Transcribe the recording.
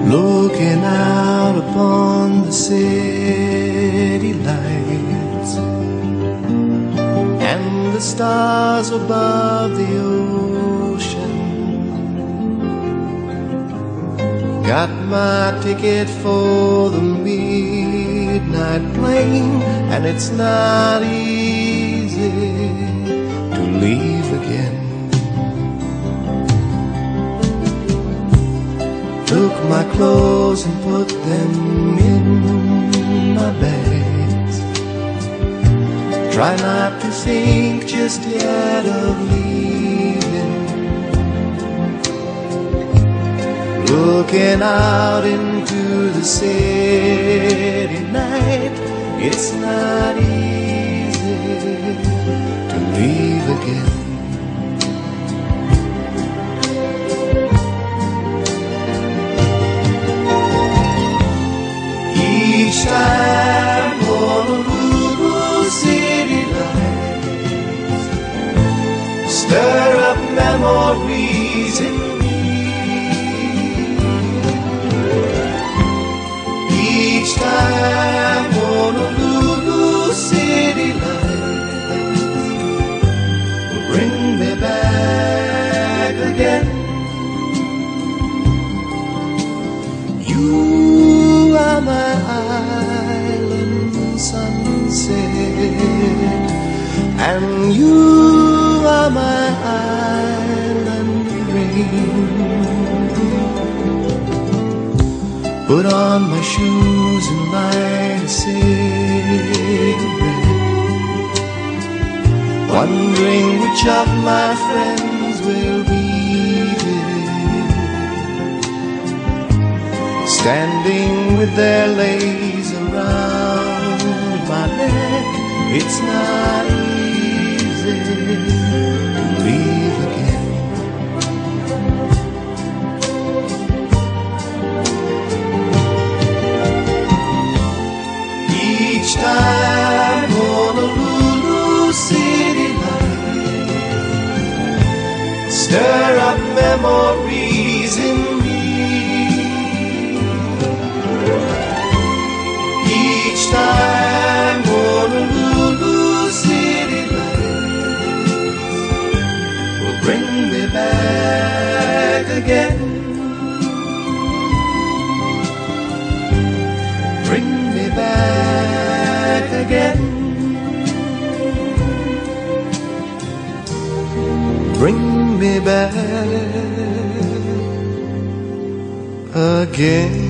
Looking out upon the city lights and the stars above the ocean. Got my ticket for the midnight plane, and it's not easy to leave again. Took my clothes and put them in my bags. Try not to think just yet of leaving. Looking out into the city night, it's not easy to leave again. Each time Honolulu city lights stir up memories in me. Each time Honolulu city lights will bring me back again. You are my island sunset, and you are my island rain. Put on my shoes and light a cigarette, wondering which of my friends will be there, standing with their lace around my neck. It's not easy to leave again. Each time Honolulu city lights stir up memories in me. Each time Honolulu city lights will bring me back again. Bring me back again. Bring me back again.